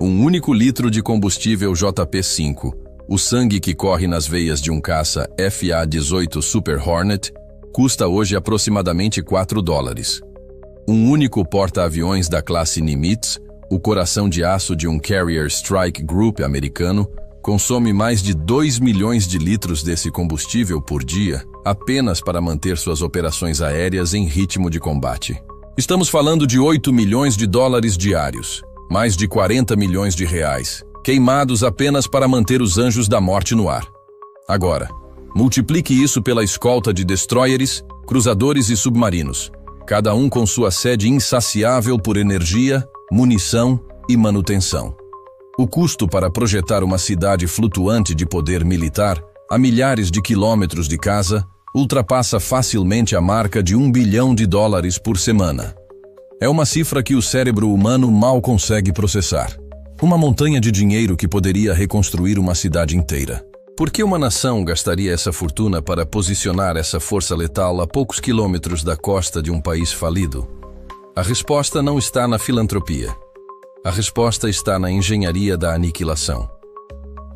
Um único litro de combustível JP-5, o sangue que corre nas veias de um caça FA-18 Super Hornet, custa hoje aproximadamente $4. Um único porta-aviões da classe Nimitz, o coração de aço de um Carrier Strike Group americano, consome mais de 2 milhões de litros desse combustível por dia, apenas para manter suas operações aéreas em ritmo de combate. Estamos falando de 8 milhões de dólares diários, mais de 40 milhões de reais, queimados apenas para manter os anjos da morte no ar. Agora, multiplique isso pela escolta de destroyers, cruzadores e submarinos, cada um com sua sede insaciável por energia, munição e manutenção. O custo para projetar uma cidade flutuante de poder militar a milhares de quilômetros de casa ultrapassa facilmente a marca de $1 bilhão por semana. É uma cifra que o cérebro humano mal consegue processar. Uma montanha de dinheiro que poderia reconstruir uma cidade inteira. Por que uma nação gastaria essa fortuna para posicionar essa força letal a poucos quilômetros da costa de um país falido? A resposta não está na filantropia. A resposta está na engenharia da aniquilação.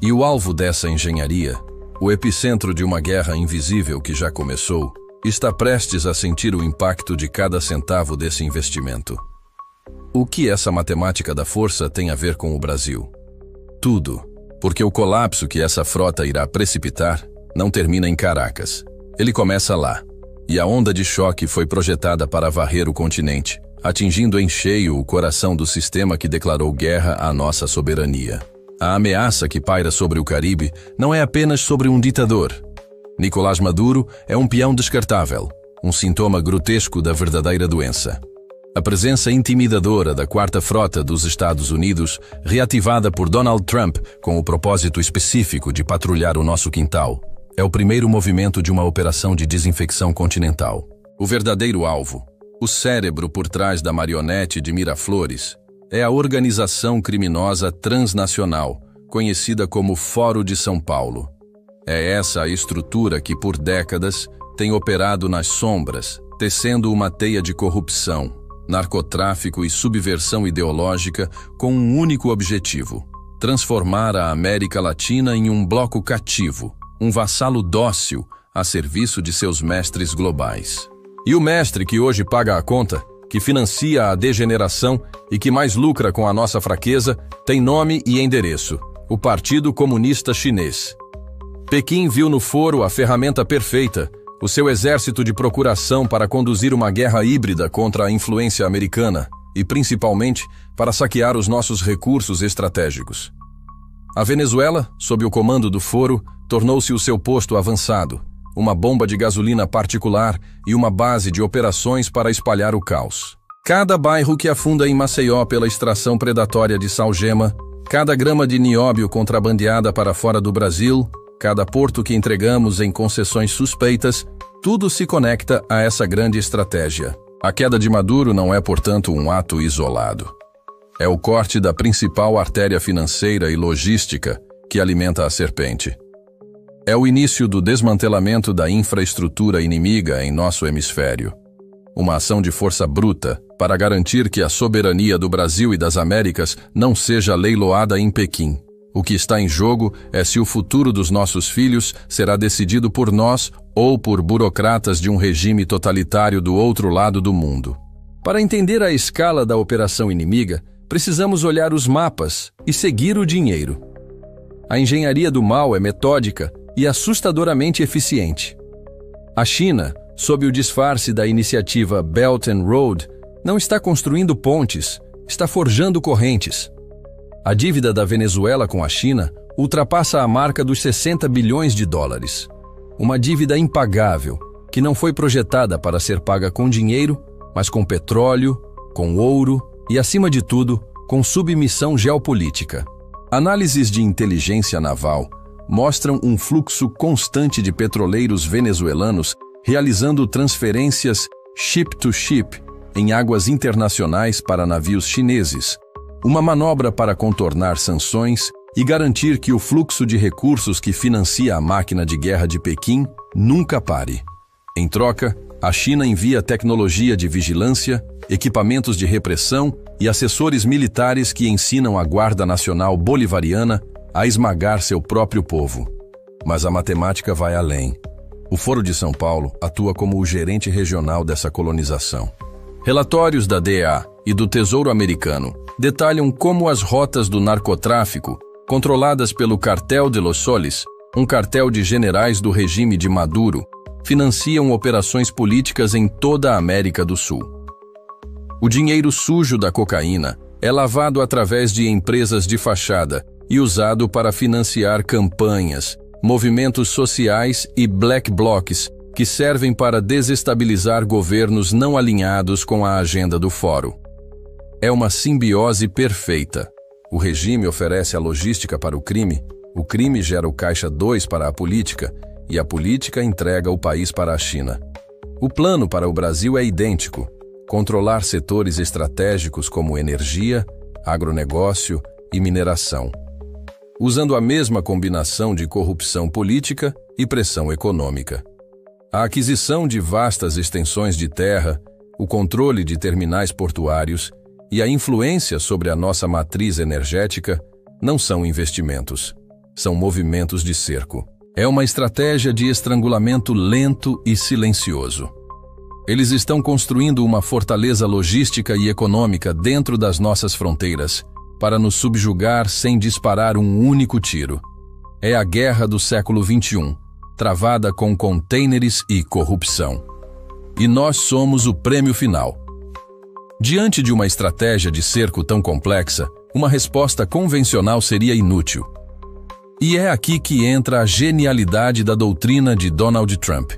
E o alvo dessa engenharia, o epicentro de uma guerra invisível que já começou, está prestes a sentir o impacto de cada centavo desse investimento. O que essa matemática da força tem a ver com o Brasil? Tudo, porque o colapso que essa frota irá precipitar não termina em Caracas. Ele começa lá, e a onda de choque foi projetada para varrer o continente, atingindo em cheio o coração do sistema que declarou guerra à nossa soberania. A ameaça que paira sobre o Caribe não é apenas sobre um ditador. Nicolás Maduro é um peão descartável, um sintoma grotesco da verdadeira doença. A presença intimidadora da Quarta Frota dos Estados Unidos, reativada por Donald Trump com o propósito específico de patrulhar o nosso quintal, é o primeiro movimento de uma operação de desinfecção continental. O verdadeiro alvo, o cérebro por trás da marionete de Miraflores, é a organização criminosa transnacional, conhecida como Foro de São Paulo. É essa a estrutura que, por décadas, tem operado nas sombras, tecendo uma teia de corrupção, narcotráfico e subversão ideológica com um único objetivo: transformar a América Latina em um bloco cativo, um vassalo dócil a serviço de seus mestres globais. E o mestre que hoje paga a conta, que financia a degeneração e que mais lucra com a nossa fraqueza, tem nome e endereço: o Partido Comunista Chinês. Pequim viu no foro a ferramenta perfeita, o seu exército de procuração para conduzir uma guerra híbrida contra a influência americana e, principalmente, para saquear os nossos recursos estratégicos. A Venezuela, sob o comando do foro, tornou-se o seu posto avançado, uma bomba de gasolina particular e uma base de operações para espalhar o caos. Cada bairro que afunda em Maceió pela extração predatória de salgema, cada grama de nióbio contrabandeada para fora do Brasil, cada porto que entregamos em concessões suspeitas, tudo se conecta a essa grande estratégia. A queda de Maduro não é, portanto, um ato isolado. É o corte da principal artéria financeira e logística que alimenta a serpente. É o início do desmantelamento da infraestrutura inimiga em nosso hemisfério. Uma ação de força bruta para garantir que a soberania do Brasil e das Américas não seja leiloada em Pequim. O que está em jogo é se o futuro dos nossos filhos será decidido por nós ou por burocratas de um regime totalitário do outro lado do mundo. Para entender a escala da operação inimiga, precisamos olhar os mapas e seguir o dinheiro. A engenharia do mal é metódica e assustadoramente eficiente. A China, sob o disfarce da iniciativa Belt and Road, não está construindo pontes, está forjando correntes. A dívida da Venezuela com a China ultrapassa a marca dos $60 bilhões. Uma dívida impagável, que não foi projetada para ser paga com dinheiro, mas com petróleo, com ouro e, acima de tudo, com submissão geopolítica. Análises de inteligência naval mostram um fluxo constante de petroleiros venezuelanos realizando transferências ship-to-ship em águas internacionais para navios chineses, uma manobra para contornar sanções e garantir que o fluxo de recursos que financia a máquina de guerra de Pequim nunca pare. Em troca, A China envia tecnologia de vigilância, equipamentos de repressão e assessores militares que ensinam a Guarda Nacional Bolivariana a esmagar seu próprio povo. Mas a matemática vai além. O Foro de São Paulo atua como o gerente regional dessa colonização. Relatórios da DEA e do Tesouro Americano detalham como as rotas do narcotráfico, controladas pelo Cartel de los Soles, um cartel de generais do regime de Maduro, financiam operações políticas em toda a América do Sul. O dinheiro sujo da cocaína é lavado através de empresas de fachada e usado para financiar campanhas, movimentos sociais e black blocs que servem para desestabilizar governos não alinhados com a agenda do Fórum. É uma simbiose perfeita. O regime oferece a logística para o crime gera o caixa 2 para a política e a política entrega o país para a China. O plano para o Brasil é idêntico: controlar setores estratégicos como energia, agronegócio e mineração, usando a mesma combinação de corrupção política e pressão econômica. A aquisição de vastas extensões de terra, o controle de terminais portuários e a influência sobre a nossa matriz energética não são investimentos, são movimentos de cerco. É uma estratégia de estrangulamento lento e silencioso. Eles estão construindo uma fortaleza logística e econômica dentro das nossas fronteiras para nos subjugar sem disparar um único tiro. É a guerra do século XXI, travada com contêineres e corrupção. E nós somos o prêmio final. Diante de uma estratégia de cerco tão complexa, uma resposta convencional seria inútil. E é aqui que entra a genialidade da doutrina de Donald Trump.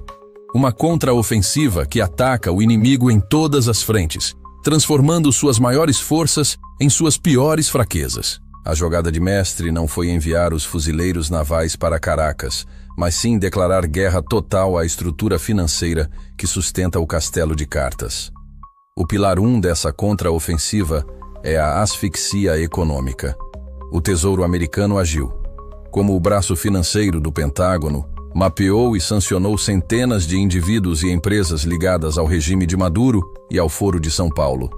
Uma contraofensiva que ataca o inimigo em todas as frentes, transformando suas maiores forças em suas piores fraquezas. A jogada de mestre não foi enviar os fuzileiros navais para Caracas, mas sim declarar guerra total à estrutura financeira que sustenta o castelo de cartas. O pilar 1 dessa contraofensiva é a asfixia econômica. O Tesouro Americano agiu como o braço financeiro do Pentágono, mapeou e sancionou centenas de indivíduos e empresas ligadas ao regime de Maduro e ao Foro de São Paulo.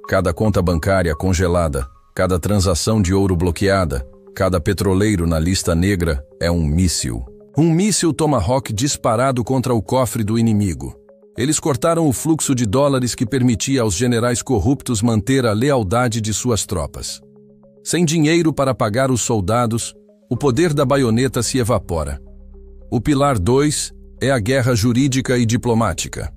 Cada conta bancária congelada, cada transação de ouro bloqueada, cada petroleiro na lista negra é um míssil. Um míssil Tomahawk disparado contra o cofre do inimigo. Eles cortaram o fluxo de dólares que permitia aos generais corruptos manter a lealdade de suas tropas. Sem dinheiro para pagar os soldados, o poder da baioneta se evapora. O pilar 2 é a guerra jurídica e diplomática.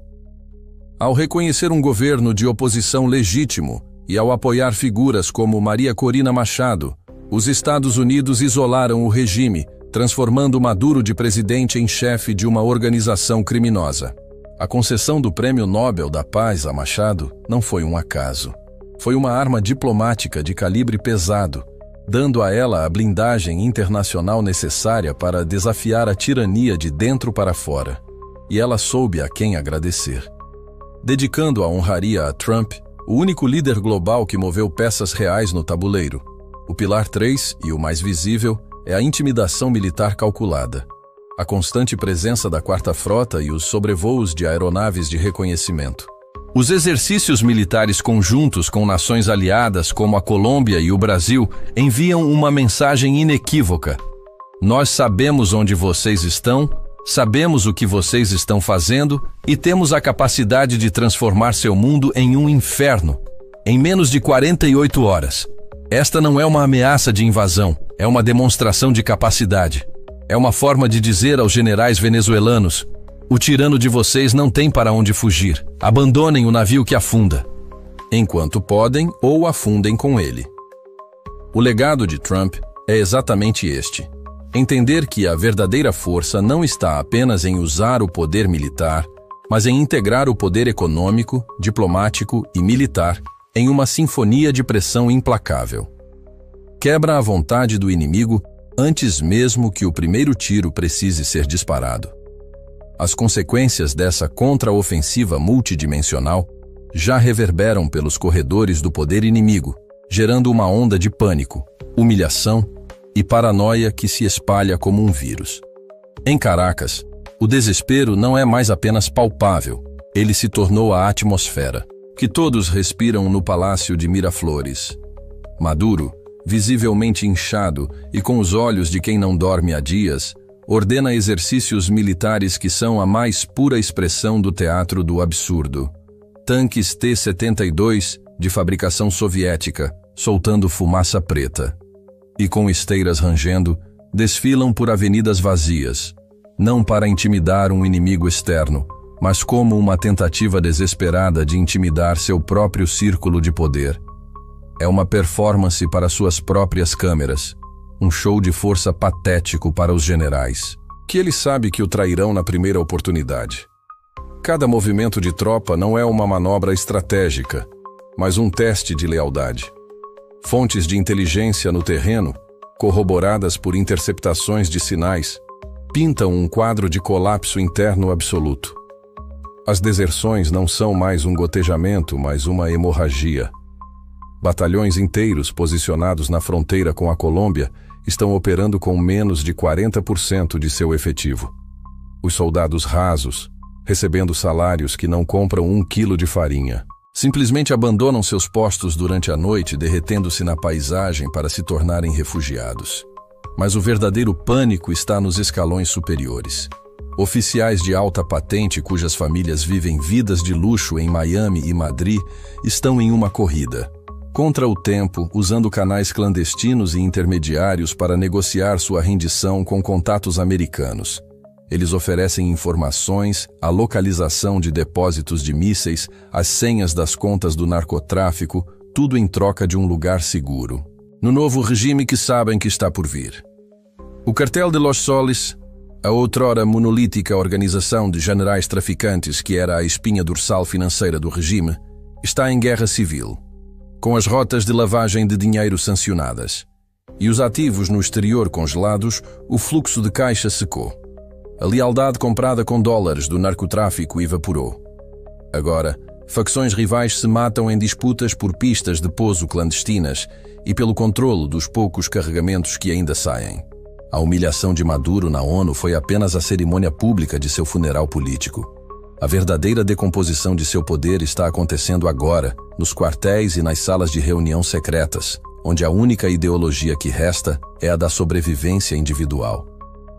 Ao reconhecer um governo de oposição legítimo e ao apoiar figuras como Maria Corina Machado, os Estados Unidos isolaram o regime, transformando Maduro de presidente em chefe de uma organização criminosa. A concessão do Prêmio Nobel da Paz a Machado não foi um acaso. Foi uma arma diplomática de calibre pesado, dando a ela a blindagem internacional necessária para desafiar a tirania de dentro para fora. E ela soube a quem agradecer. Dedicando a honraria a Trump, o único líder global que moveu peças reais no tabuleiro. O pilar 3, e o mais visível, é a intimidação militar calculada. A constante presença da Quarta Frota e os sobrevoos de aeronaves de reconhecimento. Os exercícios militares conjuntos com nações aliadas como a Colômbia e o Brasil enviam uma mensagem inequívoca. Nós sabemos onde vocês estão, sabemos o que vocês estão fazendo e temos a capacidade de transformar seu mundo em um inferno, em menos de 48 horas. Esta não é uma ameaça de invasão, é uma demonstração de capacidade. É uma forma de dizer aos generais venezuelanos: o tirano de vocês não tem para onde fugir. Abandonem o navio que afunda. Enquanto podem, ou afundem com ele. O legado de Trump é exatamente este. Entender que a verdadeira força não está apenas em usar o poder militar, mas em integrar o poder econômico, diplomático e militar em uma sinfonia de pressão implacável. Quebra a vontade do inimigo antes mesmo que o primeiro tiro precise ser disparado. As consequências dessa contraofensiva multidimensional já reverberam pelos corredores do poder inimigo, gerando uma onda de pânico, humilhação e paranoia que se espalha como um vírus. Em Caracas, o desespero não é mais apenas palpável, Ele se tornou a atmosfera, que todos respiram no Palácio de Miraflores. Maduro, visivelmente inchado e com os olhos de quem não dorme há dias, ordena exercícios militares que são a mais pura expressão do teatro do absurdo. Tanques T-72, de fabricação soviética, soltando fumaça preta. E com esteiras rangendo, desfilam por avenidas vazias, não para intimidar um inimigo externo, mas como uma tentativa desesperada de intimidar seu próprio círculo de poder. É uma performance para suas próprias câmeras, um show de força patético para os generais, que ele sabe que o trairão na primeira oportunidade. Cada movimento de tropa não é uma manobra estratégica, mas um teste de lealdade. Fontes de inteligência no terreno, corroboradas por interceptações de sinais, pintam um quadro de colapso interno absoluto. As deserções não são mais um gotejamento, mas uma hemorragia. Batalhões inteiros posicionados na fronteira com a Colômbia estão operando com menos de 40% de seu efetivo. Os soldados rasos, recebendo salários que não compram 1 quilo de farinha, simplesmente abandonam seus postos durante a noite, derretendo-se na paisagem para se tornarem refugiados. Mas o verdadeiro pânico está nos escalões superiores. Oficiais de alta patente cujas famílias vivem vidas de luxo em Miami e Madrid estão em uma corrida contra o tempo, usando canais clandestinos e intermediários para negociar sua rendição com contatos americanos. Eles oferecem informações, a localização de depósitos de mísseis, as senhas das contas do narcotráfico, tudo em troca de um lugar seguro. No novo regime que sabem que está por vir. O Cartel de Los Soles, a outrora monolítica organização de generais traficantes que era a espinha dorsal financeira do regime, está em guerra civil, com as rotas de lavagem de dinheiro sancionadas. E os ativos no exterior congelados, o fluxo de caixa secou. A lealdade comprada com dólares do narcotráfico evaporou. Agora, facções rivais se matam em disputas por pistas de pouso clandestinas e pelo controlo dos poucos carregamentos que ainda saem. A humilhação de Maduro na ONU foi apenas a cerimônia pública de seu funeral político. A verdadeira decomposição de seu poder está acontecendo agora, nos quartéis e nas salas de reunião secretas, onde a única ideologia que resta é a da sobrevivência individual.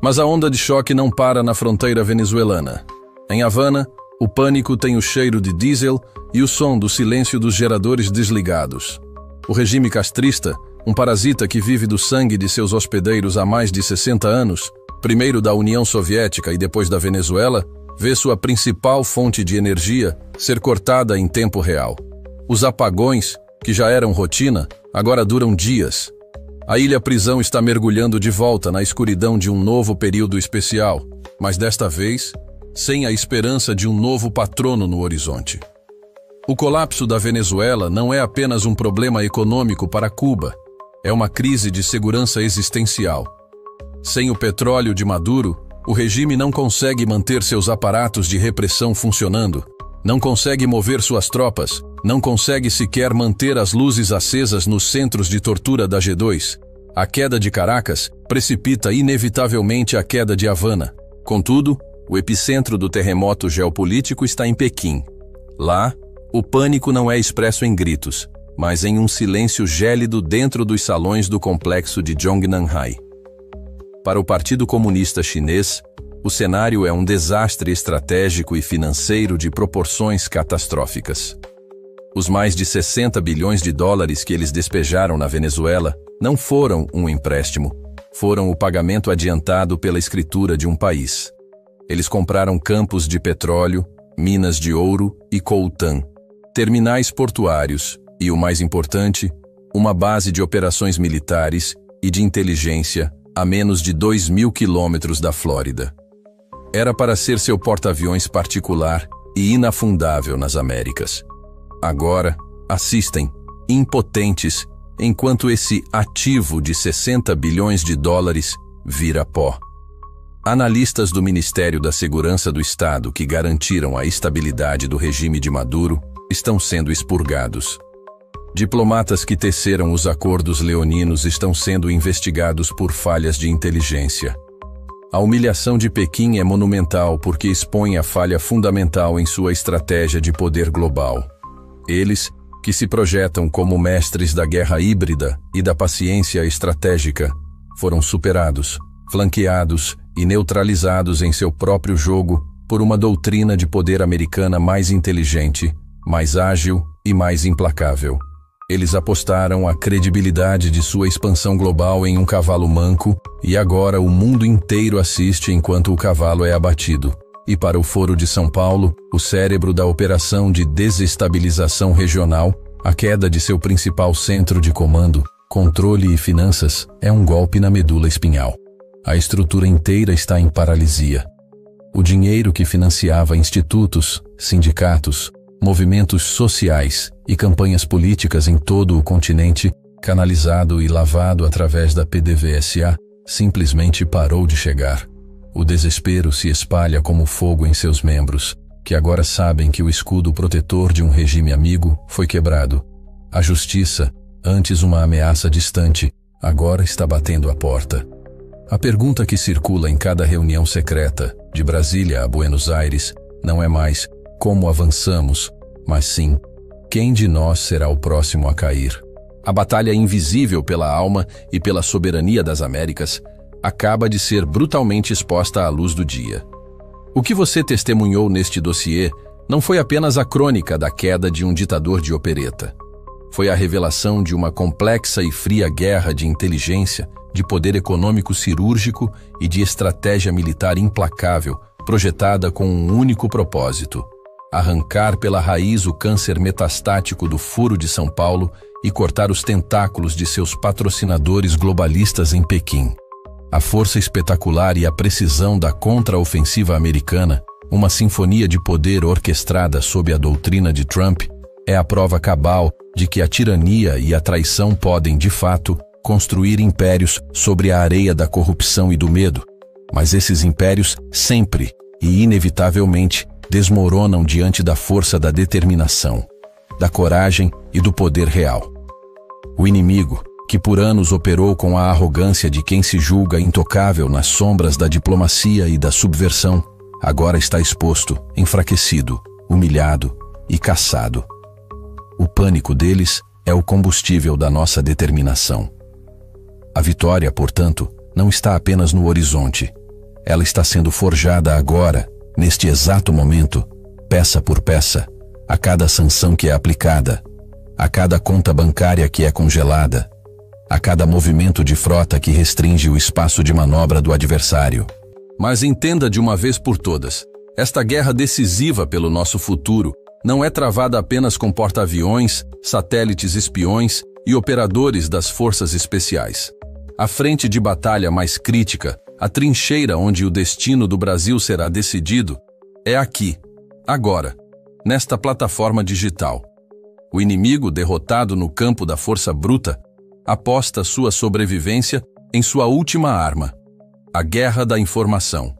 Mas a onda de choque não para na fronteira venezuelana. Em Havana, o pânico tem o cheiro de diesel e o som do silêncio dos geradores desligados. O regime castrista, um parasita que vive do sangue de seus hospedeiros há mais de 60 anos, primeiro da União Soviética e depois da Venezuela, vê sua principal fonte de energia ser cortada em tempo real. Os apagões, que já eram rotina, agora duram dias. A ilha-prisão está mergulhando de volta na escuridão de um novo período especial, mas desta vez, sem a esperança de um novo patrono no horizonte. O colapso da Venezuela não é apenas um problema econômico para Cuba, é uma crise de segurança existencial. Sem o petróleo de Maduro, o regime não consegue manter seus aparatos de repressão funcionando, não consegue mover suas tropas, não consegue sequer manter as luzes acesas nos centros de tortura da G2. A queda de Caracas precipita inevitavelmente a queda de Havana. Contudo, o epicentro do terremoto geopolítico está em Pequim. Lá, o pânico não é expresso em gritos, mas em um silêncio gélido dentro dos salões do complexo de Zhongnanhai. Para o Partido Comunista Chinês, o cenário é um desastre estratégico e financeiro de proporções catastróficas. Os mais de 60 bilhões de dólares que eles despejaram na Venezuela não foram um empréstimo, foram o pagamento adiantado pela escritura de um país. Eles compraram campos de petróleo, minas de ouro e coltan, terminais portuários e, o mais importante, uma base de operações militares e de inteligência a menos de 2.000 quilômetros da Flórida. Era para ser seu porta-aviões particular e inafundável nas Américas. Agora, assistem, impotentes, enquanto esse ativo de 60 bilhões de dólares vira pó. Analistas do Ministério da Segurança do Estado que garantiram a estabilidade do regime de Maduro estão sendo expurgados. Diplomatas que teceram os acordos leoninos estão sendo investigados por falhas de inteligência. A humilhação de Pequim é monumental porque expõe a falha fundamental em sua estratégia de poder global. Eles, que se projetam como mestres da guerra híbrida e da paciência estratégica, foram superados, flanqueados e neutralizados em seu próprio jogo por uma doutrina de poder americana mais inteligente, mais ágil e mais implacável. Eles apostaram a credibilidade de sua expansão global em um cavalo manco e agora o mundo inteiro assiste enquanto o cavalo é abatido. E para o Foro de São Paulo, o cérebro da operação de desestabilização regional, a queda de seu principal centro de comando, controle e finanças, é um golpe na medula espinhal. A estrutura inteira está em paralisia. O dinheiro que financiava institutos, sindicatos, movimentos sociais e campanhas políticas em todo o continente, canalizado e lavado através da PDVSA, simplesmente parou de chegar. O desespero se espalha como fogo em seus membros, que agora sabem que o escudo protetor de um regime amigo foi quebrado. A justiça, antes uma ameaça distante, agora está batendo à porta. A pergunta que circula em cada reunião secreta, de Brasília a Buenos Aires, não é mais como avançamos, mas sim, quem de nós será o próximo a cair? A batalha invisível pela alma e pela soberania das Américas acaba de ser brutalmente exposta à luz do dia. O que você testemunhou neste dossiê não foi apenas a crônica da queda de um ditador de opereta. Foi a revelação de uma complexa e fria guerra de inteligência, de poder econômico cirúrgico e de estratégia militar implacável, projetada com um único propósito: arrancar pela raiz o câncer metastático do Foro de São Paulo e cortar os tentáculos de seus patrocinadores globalistas em Pequim. A força espetacular e a precisão da contra-ofensiva americana, uma sinfonia de poder orquestrada sob a doutrina de Trump, é a prova cabal de que a tirania e a traição podem, de fato, construir impérios sobre a areia da corrupção e do medo. Mas esses impérios sempre e inevitavelmente desmoronam diante da força da determinação, da coragem e do poder real. O inimigo, que por anos operou com a arrogância de quem se julga intocável nas sombras da diplomacia e da subversão, agora está exposto, enfraquecido, humilhado e caçado. O pânico deles é o combustível da nossa determinação. A vitória, portanto, não está apenas no horizonte. Ela está sendo forjada agora, neste exato momento, peça por peça, a cada sanção que é aplicada, a cada conta bancária que é congelada, a cada movimento de frota que restringe o espaço de manobra do adversário. Mas entenda de uma vez por todas, esta guerra decisiva pelo nosso futuro não é travada apenas com porta-aviões, satélites espiões e operadores das forças especiais. A frente de batalha mais crítica, a trincheira onde o destino do Brasil será decidido, é aqui, agora, nesta plataforma digital. O inimigo, derrotado no campo da força bruta, aposta sua sobrevivência em sua última arma, a guerra da informação.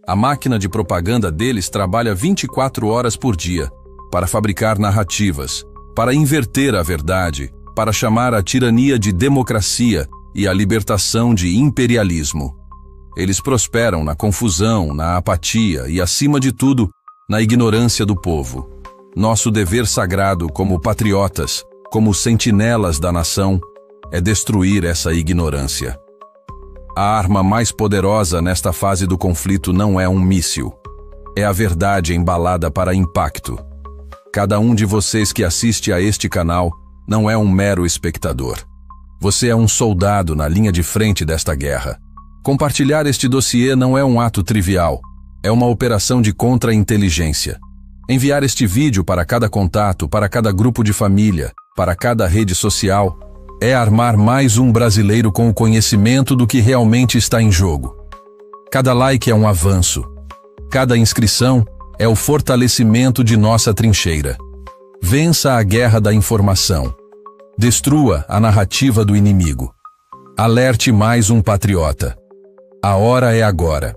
A máquina de propaganda deles trabalha 24 horas por dia para fabricar narrativas, para inverter a verdade, para chamar a tirania de democracia e a libertação de imperialismo. Eles prosperam na confusão, na apatia e, acima de tudo, na ignorância do povo. Nosso dever sagrado como patriotas, como sentinelas da nação, é destruir essa ignorância. A arma mais poderosa nesta fase do conflito não é um míssil. É a verdade embalada para impacto. Cada um de vocês que assiste a este canal não é um mero espectador. Você é um soldado na linha de frente desta guerra. Compartilhar este dossiê não é um ato trivial. É uma operação de contra-inteligência. Enviar este vídeo para cada contato, para cada grupo de família, para cada rede social, é armar mais um brasileiro com o conhecimento do que realmente está em jogo. Cada like é um avanço. Cada inscrição é o fortalecimento de nossa trincheira. Vença a guerra da informação. Destrua a narrativa do inimigo. Alerte mais um patriota. A hora é agora.